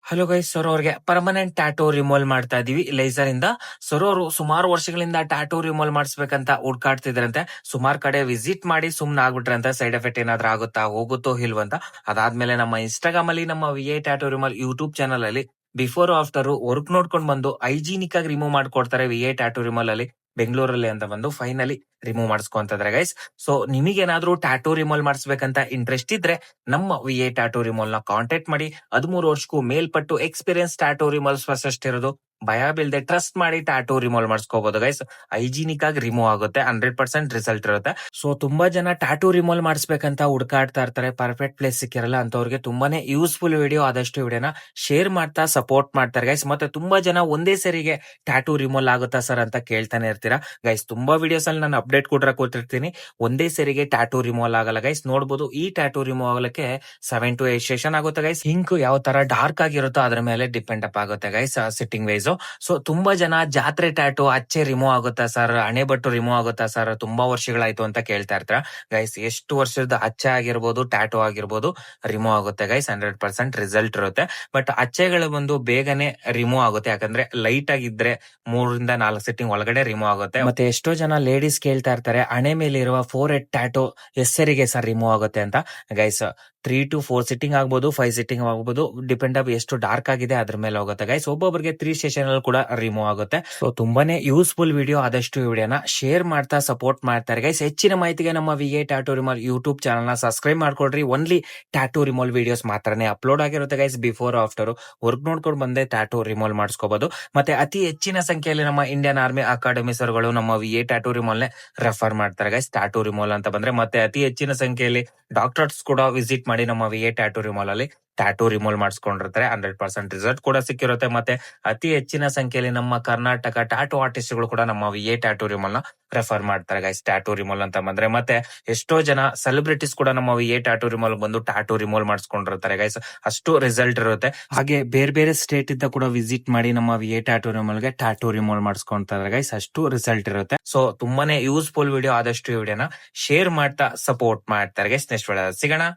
Hello guys, sir ಅವ್ರಿಗೆ permanent tattoo removal ಮಾಡ್ತಾ ಇದೀವಿ ಲೇಸರ್ ಇಂದ. ಸರ್ ಅವರು ಸುಮಾರು ವರ್ಷಗಳಿಂದ ಟ್ಯಾಟೂ ರಿಮೂವಲ್ ಮಾಡಿಸ್ಬೇಕಂತ ಹುಡ್ಕಾಡ್ತಿದ್ರಂತೆ. ಸುಮಾರು ಕಡೆ ವಿಸಿಟ್ ಮಾಡಿ ಸುಮ್ನ ಆಗ್ಬಿಟ್ರಂತೆ. ಸೈಡ್ ಎಫೆಕ್ಟ್ ಏನಾದ್ರೂ ಆಗುತ್ತಾ, ಹೋಗುತ್ತೋ ಇಲ್ವಂತ. ಅದಾದ್ಮೇಲೆ ನಮ್ಮ ಇನ್ಸ್ಟಾಗ್ರಾಮ್ ಅಲ್ಲಿ, ನಮ್ಮ V A tattoo removal YouTube channel ಅಲ್ಲಿ ಬಿಫೋರ್ ಆಫ್ಟರ್ ವರ್ಕ್ ನೋಡ್ಕೊಂಡು ಬಂದು ಹೈಜೀನಿಕ್ ಆಗಿ ರಿಮೂವ್ ಮಾಡ್ಕೊಡ್ತಾರೆ ವಿ ಎ ಟ್ಯಾಟೂ ರಿಮೂವಲ್ ಅಲ್ಲಿ ಬೆಂಗಳೂರಲ್ಲಿ ಅಂತ ಬಂದು ಫೈನಲಿ ರಿಮೂವ್ ಮಾಡಿಸ್ಕೊಂತಿದ್ರೆ ಗೈಸ್. ಸೊ ನಿಮಗೇನಾದ್ರೂ ಟ್ಯಾಟೂ ರಿಮೂವಲ್ ಮಾಡಿಸ್ಬೇಕಂತ ಇಂಟ್ರೆಸ್ಟ್ ಇದ್ರೆ ನಮ್ಮ ವಿ ಎ ಟ್ಯಾಟೂ ರಿಮೂವಲ್ ನ ಕಾಂಟ್ಯಾಕ್ಟ್ ಮಾಡಿ. 13 ವರ್ಷಕ್ಕೂ ಮೇಲ್ಪಟ್ಟು ಎಕ್ಸ್ಪೀರಿಯನ್ಸ್ ಟ್ಯಾಟೂ ರಿಮೂವಲ್ ಸ್ಪೆಷಲಿಸ್ಟ್ ಇರೋದು. ಭಯ ಬೀಳ್ದೆ ಟ್ರಸ್ಟ್ ಮಾಡಿ ಟ್ಯಾಟೂ ರಿಮೂವಲ್ ಮಾಡಿಸ್ಕೋಬಹುದು ಗೈಸ್. ಹೈಜೀನಿಕ್ ಆಗಿ ರಿಮೂವ್ ಆಗುತ್ತೆ, 100% ರಿಸಲ್ಟ್ ಇರುತ್ತೆ. ಸೊ ತುಂಬಾ ಜನ ಟ್ಯಾಟೂ ರಿಮೂವಲ್ ಮಾಡಿಸ್ಬೇಕಂತ ಹುಡ್ಕಾಡ್ತಾ ಇರ್ತಾರೆ, ಪರ್ಫೆಕ್ಟ್ ಪ್ಲೇಸ್ ಸಿಕ್ಕಿರಲ್ಲ. ಅಂತವ್ರಿಗೆ ತುಂಬಾನೇ ಯೂಸ್ಫುಲ್ ವಿಡಿಯೋ. ಆದಷ್ಟು ವಿಡಿಯೋನ ಶೇರ್ ಮಾಡ್ತಾ ಸಪೋರ್ಟ್ ಮಾಡ್ತಾರೆ ಗೈಸ್. ಮತ್ತೆ ತುಂಬಾ ಜನ ಒಂದೇ ಸರಿಗೆ ಟ್ಯಾಟೂ ರಿಮೂವಲ್ ಆಗುತ್ತಾ ಸರ್ ಅಂತ ಕೇಳ್ತಾನೆ ಇರ್ತೀರಾ ಗೈಸ್. ತುಂಬಾ ವಿಡಿಯೋಸ್ ಅಲ್ಲಿ ನಾನು ಅಪ್ಡೇಟ್ ಕೂಡ ಕೊಟ್ಟಿರ್ತೀನಿ. ಒಂದೇ ಸರಿಗೆ ಟ್ಯಾಟೂ ರಿಮೂವಲ್ ಆಗಲ್ಲ ಗೈಸ್. ನೋಡಬಹುದು, ಈ ಟ್ಯಾಟೂ ರಿಮೂವ್ ಆಗಲಿಕ್ಕೆ 7 to 8 ಸೆಷನ್ ಆಗುತ್ತೆ ಗೈಸ್. ಇಂಕ್ ಯಾವ ತರ ಡಾರ್ಕ್ ಆಗಿರುತ್ತೋ ಅದ್ರ ಮೇಲೆ ಡಿಪೆಂಡ್ ಅಪ್ ಆಗುತ್ತೆ ಗೈಸ್, ಸಿಟ್ಟಿಂಗ್ ವೈಸ್. ಸೊ ತುಂಬಾ ಜನ ಜಾತ್ರೆ ಟ್ಯಾಟೂ ಅಚ್ಚೆ ರಿಮೂವ್ ಆಗುತ್ತಾ ಸರ್, ಹಣೆ ಬಟ್ಟು ರಿಮೂವ್ ಆಗುತ್ತಾ ಸರ್, ತುಂಬಾ ವರ್ಷಗಳಾಯ್ತು ಅಂತ ಕೇಳ್ತಾ ಇರ್ತಾರ ಗೈಸ್. ಎಷ್ಟು ವರ್ಷದ ಅಚ್ಚೆ ಆಗಿರ್ಬೋದು, ಟ್ಯಾಟೂ ಆಗಿರ್ಬೋದು, ರಿಮೂವ್ ಆಗುತ್ತೆ ಗೈಸ್. 100% ರಿಸಲ್ಟ್ ಇರುತ್ತೆ. ಬಟ್ ಅಚ್ಚೆಗಳು ಬಂದು ಬೇಗನೆ ರಿಮೂವ್ ಆಗುತ್ತೆ, ಯಾಕಂದ್ರೆ ಲೈಟ್ ಆಗಿದ್ರೆ 3 ರಿಂದ 4 ಸಿಟ್ಟಿಂಗ್ ಒಳಗಡೆ ರಿಮೂವ್ ಆಗುತ್ತೆ. ಮತ್ತೆ ಎಷ್ಟೋ ಜನ ಲೇಡೀಸ್ ಕೇಳ್ತಾ ಇರ್ತಾರೆ, ಹಣೆ ಮೇಲೆ ಇರುವ 4 ಹೆಡ್ ಟ್ಯಾಟೂ ಎಷ್ಟರಿಗೆ ಸರ್ ರಿಮೂವ್ ಆಗುತ್ತೆ ಅಂತ ಗೈಸ್. 3 to 4 ಸಿಟ್ಟಿಂಗ್ ಆಗ್ಬೋದು, 5 ಸಿಟ್ಟಿಂಗ್ ಆಗ್ಬೋದು, ಡಿಪೆಂಡ್ ಆಗಿ ಎಷ್ಟು ಡಾರ್ಕ್ ಆಗಿದೆ ಅದ್ರ ಮೇಲೆ ಹೋಗುತ್ತೆ ಗೈಸ್. ಒಬ್ಬೊಬ್ಬರಿಗೆ 3 ಸೆಷನ್ ಅಲ್ಲಿ ಕೂಡ ರಿಮೂವ್ ಆಗುತ್ತೆ. ಸೊ ತುಂಬಾನೇ ಯೂಸ್ಫುಲ್ ವಿಡಿಯೋ. ಆದಷ್ಟು ವಿಡಿಯೋನ ಶೇರ್ ಮಾಡ್ತಾ ಸಪೋರ್ಟ್ ಮಾಡ್ತಾರೆ ಗೈಸ್. ಹೆಚ್ಚಿನ ಮಾಹಿತಿಗೆ ನಮ್ಮ V A tattoo removal YouTube channel ನ ಸಬ್ಸ್ಕ್ರೈಬ್ ಮಾಡ್ಕೊಡ್ರಿ. ಓನ್ಲಿ ಟ್ಯಾಟೂ ರಿಮೂವಲ್ ವಿಡಿಯೋಸ್ ಮಾತ್ರನೇ ಅಪ್ಲೋಡ್ ಆಗಿರುತ್ತೆ ಗೈಸ್. ಬಿಫೋರ್ ಆಫ್ಟರ್ ವರ್ಕ್ ನೋಡ್ಕೊಂಡು ಬಂದೆ ಟ್ಯಾಟೂ ರಿಮೂವಲ್ ಮಾಡಿಸ್ಕೋಬಹುದು. ಮತ್ತೆ ಅತಿ ಹೆಚ್ಚಿನ ಸಂಖ್ಯೆಯಲ್ಲಿ ನಮ್ಮ ಇಂಡಿಯನ್ ಆರ್ಮಿ ಅಕಾಡೆಮಿ ಸರ್ಗಳು ನಮ್ಮ ವಿ ಎ ಟ್ಯಾಟೂ ರಿಮೂವಲ್ ನೇ ರೆಫರ್ ಮಾಡ್ತಾರೆ ಗೈಸ್. ಟ್ಯಾಟೂ ರಿಮೂವಲ್ ಅಂತ ಬಂದ್ರೆ ಮತ್ತೆ ಅತಿ ಹೆಚ್ಚಿನ ಸಂಖ್ಯೆಯಲ್ಲಿ ಡಾಕ್ಟರ್ಸ್ ಕೂಡ ವಿಸಿಟ್ ಮಾಡಿ ನಮ್ಮ ವಿ ಎ ಟ್ಯಾಟೂ ರಿಮೂವಲ್ ಅಲ್ಲಿ ಟ್ಯಾಟೂ ರಿಮೂವಲ್ ಮಾಡಿಸ್ಕೊಂಡಿರ್ತಾರೆ. 100% ರಿಸಲ್ಟ್ ಕೂಡ ಸಿಕ್ಕಿರುತ್ತೆ. ಮತ್ತೆ ಅತಿ ಹೆಚ್ಚಿನ ಸಂಖ್ಯೆಯಲ್ಲಿ ನಮ್ಮ ಕರ್ನಾಟಕ ಟ್ಯಾಟೂ ಆರ್ಟಿಸ್ಟ್ ಗಳು ಕೂಡ ನಮ್ಮ ವಿ ಎ ಟ್ಯಾಟೂ ರಿಮೂವಲ್ ನ ರೆಫರ್ ಮಾಡ್ತಾರೆ ಗೈಸ್. ಟ್ಯಾಟೂ ರಿಮೂವಲ್ ಅಂತ ಬಂದ್ರೆ ಮತ್ತೆ ಎಷ್ಟೋ ಜನ ಸೆಲೆಬ್ರಿಟೀಸ್ ಕೂಡ ನಮ್ಮ ವಿ ಎ ಟ್ಯಾಟೂ ರಿಮೂವಲ್ ಬಂದು ಟ್ಯಾಟೂ ರಿಮೂವಲ್ ಮಾಡಿಸ್ಕೊಂಡಿರ್ತಾರೆ ಗೈಸ್. ಅಷ್ಟು ರಿಸಲ್ಟ್ ಇರುತ್ತೆ. ಹಾಗೆ ಬೇರೆ ಬೇರೆ ಸ್ಟೇಟ್ ಇಂದ ಕೂಡ ವಿಸಿಟ್ ಮಾಡಿ ನಮ್ಮ ವಿ ಎ ಟ್ಯಾಟೂ ರಿಮೂವಲ್ ಗೆ ಟ್ಯಾಟೂ ರಿಮೂವಲ್ ಮಾಡಿಸ್ಕೊಂತಾರೆ ಗೈಸ್. ಅಷ್ಟು ರಿಸಲ್ಟ್ ಇರುತ್ತೆ. ಸೊ ತುಂಬಾನೇ ಯೂಸ್ಫುಲ್ ವಿಡಿಯೋ. ಆದಷ್ಟು ವಿಡಿಯೋನ ಶೇರ್ ಮಾಡ್ತಾ ಸಪೋರ್ಟ್ ಮಾಡ್ತಾರೆ ಗೈಸ್. ನೆಕ್ಸ್ಟ್ ವಿಡಿಯೋ ಸಿಗೋಣ.